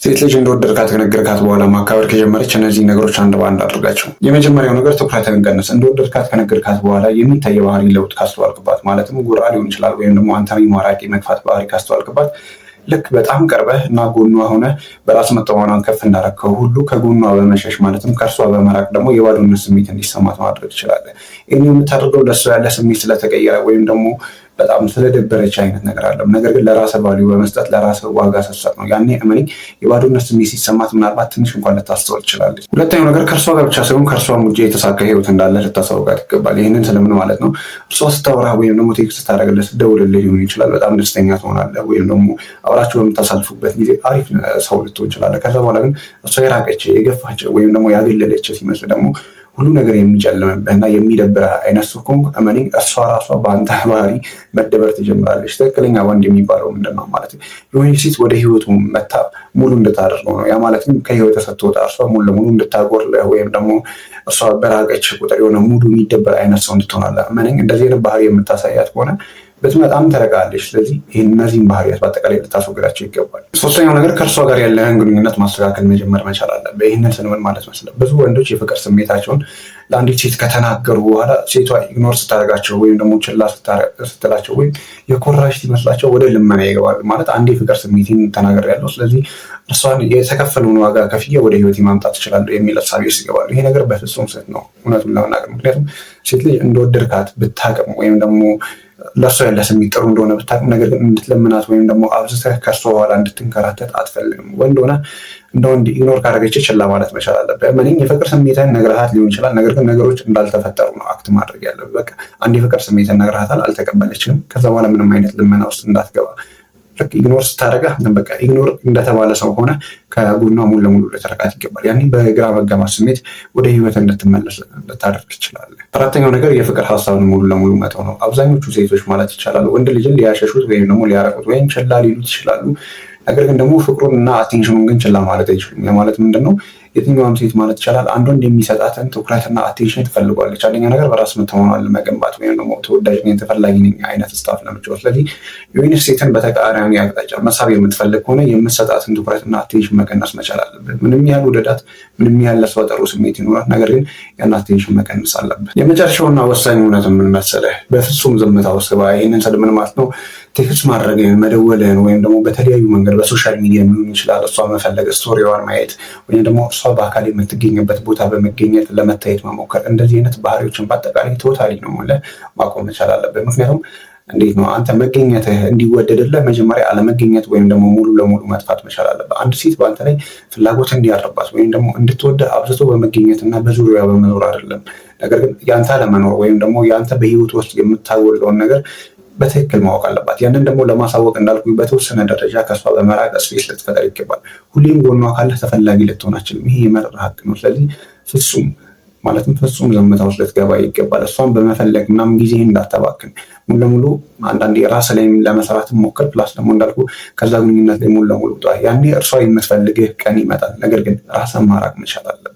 ሴት ልጅ እንደወደድካት ከነገርካት በኋላ ማካበር ከጀመረች እነዚህ ነገሮች አንድ በአንድ አድርጋቸው። የመጀመሪያው ነገር ትኩረትን ቀንስ። እንደወደድካት ከነገርካት በኋላ የሚታይ ባህሪ ለውጥ ካስተዋልክባት፣ ማለትም ጉራ ሊሆን ይችላል ወይም ደግሞ አንተን ማራቂ መግፋት ባህሪ ካስተዋልክባት ልክ በጣም ቀርበህ እና ጎኗ ሆነ በራስ መተማመኗን ከፍ እንዳረከው ሁሉ ከጎኗ በመሸሽ ማለትም ከእርሷ በመራቅ ደግሞ የባዶነት ስሜት እንዲሰማት ማድረግ ትችላለህ። ይህን የምታደርገው ለእሷ ያለ ስሜት ስለተቀየረ ወይም ደግሞ በጣም ስለደበረች አይነት ነገር አለም። ነገር ግን ለራስህ ቫልዩ በመስጠት ለራስህ ዋጋ ስትሰጥ ነው ያኔ እመኒ የባዶነት ስሜት ሲሰማት ምናልባት ትንሽ እንኳን ልታስተውል ትችላለች። ሁለተኛው ነገር ከእርሷ ጋር ብቻ ሳይሆን ከእርሷም ውጭ የተሳካ ህይወት እንዳለ ልታሳውቃት ይገባል። ይህንን ስለምን ማለት ነው? እርሷ ስታወራ ወይም ደግሞ ቴክስት ስታደርግልህ ስትደውልልህ ሊሆን ይችላል በጣም ደስተኛ ትሆናለህ፣ ወይም ደግሞ አብራችሁ በምታሳልፉበት ጊዜ አሪፍ ሰው ልትሆን ይችላለህ። ከዛ በኋላ ግን እርሷ የራቀች የገፋች ወይም ደግሞ ያገለለች ሲመስል ደግሞ ሁሉ ነገር የሚጨልምብህና የሚደብርህ አይነት ሰው ከሆንክ እመነኝ እርሷ ራሷ በአንተ ባህሪ መደበር ትጀምራለች። ትክክለኛ ወንድ የሚባለው ምንድን ነው ማለት የሆነ ሴት ወደ ህይወቱ መታ ሙሉ እንድታደርገው ነው። ያ ማለትም ከህይወት ስትወጣ እርሷ ሙሉ ለሙሉ እንድታጎርልህ ወይም ደግሞ እርሷ በራቀች ቁጥር የሆነ ሙሉ የሚደበር አይነት ሰው እንድትሆናለህ። እመነኝ እንደዚህ አይነት ባህሪ የምታሳያት ከሆነ በጣም ተረጋለች። ስለዚህ እነዚህን ባህሪያት በአጠቃላይ ልታስወግዳቸው ይገባል። ሶስተኛው ነገር ከእርሷ ጋር ያለህን ግንኙነት ማስተካከል መጀመር መቻል አለብህ። ይህንን ስንምን ማለት መስለ ብዙ ወንዶች የፍቅር ስሜታቸውን ለአንዲት ሴት ከተናገሩ በኋላ ሴቷ ኢግኖር ስታደርጋቸው ወይም ደግሞ ችላ ስትላቸው ወይም የኮራሽ ሲመስላቸው ወደ ልመና ይገባሉ። ማለት አንድ የፍቅር ስሜትን ተናግሬያለሁ፣ ስለዚህ እርሷን የተከፈለውን ዋጋ ከፍዬ ወደ ህይወት ማምጣት እችላለሁ የሚል እሳቤ ውስጥ ይገባሉ። ይሄ ነገር በፍጹም ስህተት ነው እውነቱን ለመናገር። ምክንያቱም ሴት ልጅ እንደወደድካት ብታቅም ወይም ደግሞ ለእርሷ ያለ ስሜት ጥሩ እንደሆነ ብታቅም ነገር ግን እንድትለምናት ወይም ደግሞ አብዝተህ ከእርሷ በኋላ እንድትንከራተት አትፈልግም። ወንድ ሆነ እንደ ወንድ ኢግኖር ካደረገች ችላ ማለት መቻል አለብህ። እመነኝ የፍቅር ስሜትህን ነግረሃት ሊሆን ይችላል፣ ነገር ግን ነገሮች እንዳልተፈጠሩ ነው አክት ማድረግ ያለብህ። በቃ አንድ የፍቅር ስሜትህን ነግረሃታል፣ አልተቀበለችም። ከዛ በኋላ ምንም አይነት ልመና ውስጥ እንዳትገባ። ልክ ኢግኖር ስታደርጋ በቃ ኢግኖር እንደተባለ ሰው ሆነ ከጎኗ ሙሉ ለሙሉ ልትርቃት ይገባል። ያኔ በግራ መጋባት ስሜት ወደ ህይወት እንድትመለስ ልታደርግ ትችላለህ። አራተኛው ነገር የፍቅር ሀሳብን ሙሉ ለሙሉ መተው ነው። አብዛኞቹ ሴቶች ማለት ይቻላል ወንድ ልጅን ሊያሸሹት ወይም ደግሞ ሊያረቁት ወይም ችላ ሊሉት ይችላሉ። ነገር ግን ደግሞ ፍቅሩን እና አቴንሽኑን ግን ችላ ማለት አይችሉም። ማለት ምንድን ነው? የትኛውም ሴት ማለት ይቻላል አንድ ወንድ የሚሰጣትን ትኩረትና አቴንሽን ትፈልጓለች። አንደኛ ነገር በራስ መተማመኗን ለመገንባት ወይም ደግሞ ተወዳጅ ነኝ ተፈላጊ ነኝ አይነት ስታፍ ለመጫወት። ስለዚህ የሆነች ሴትን በተቃራኒ አቅጣጫ መሳብ የምትፈልግ ከሆነ የምትሰጣትን ትኩረትና አቴንሽን መቀነስ መቻል አለብን። ምንም ያህል ውደዳት፣ ምንም ያህል ለሷ ጥሩ ስሜት ይኖራት፣ ነገር ግን ያን አቴንሽን መቀነስ አለብን። የመጨረሻውና ወሳኝ እውነት ምን መሰለህ? በፍጹም ዝምታ ውስጥ ግባ። ይህንን ስል ምን ማለት ነው? ቴክስት ማድረግን፣ መደወልን ወይም ደግሞ በተለያዩ መንገድ በሶሻል ሚዲያ ሊሆን ይችላል እሷ መፈለግ፣ ስቶሪዋን ማየት ወይም ደግሞ እሷ በአካል የምትገኝበት ቦታ በመገኘት ለመታየት መሞከር፣ እንደዚህ አይነት ባህሪዎችን በአጠቃላይ ቶታሊ ነው ማቆም መቻል አለብን። ምክንያቱም እንዴት ነው አንተ መገኘትህ እንዲወደድልህ መጀመሪያ አለመገኘት ወይም ደግሞ ሙሉ ለሙሉ መጥፋት መቻል አለብህ። አንድ ሴት በአንተ ላይ ፍላጎት እንዲያረባት ወይም ደግሞ እንድትወደህ አብዝቶ በመገኘት እና በዙሪያ በመኖር አይደለም። ነገር ግን ያንተ አለመኖር ወይም ደግሞ ያንተ በህይወት ውስጥ የምታጎለውን ነገር በትክክል ማወቅ አለባት። ያንን ደግሞ ለማሳወቅ እንዳልኩ በተወሰነ ደረጃ ከሷ በመራቅ ስፔስ ልትፈጠር ይገባል። ሁሌም ጎኗ ካለህ ተፈላጊ ልትሆን አትችልም። ይሄ የመረራ ሀቅ ነው። ስለዚህ ፍጹም ዝምታ ውስጥ ልትገባ ይገባል። እሷን በመፈለግ ምናምን ጊዜ እንዳታባክን። ሙሉ ለሙሉ አንዳንዴ ራስ ላይ ለመስራት ሞክር። ፕላስ ደግሞ እንዳልኩ ከዛ ግንኙነት ላይ ሙሉ ለሙሉ ያኔ እርሷ የምትፈልግህ ቀን ይመጣል። ነገር ግን ራስን ማራቅ መቻል አለብህ።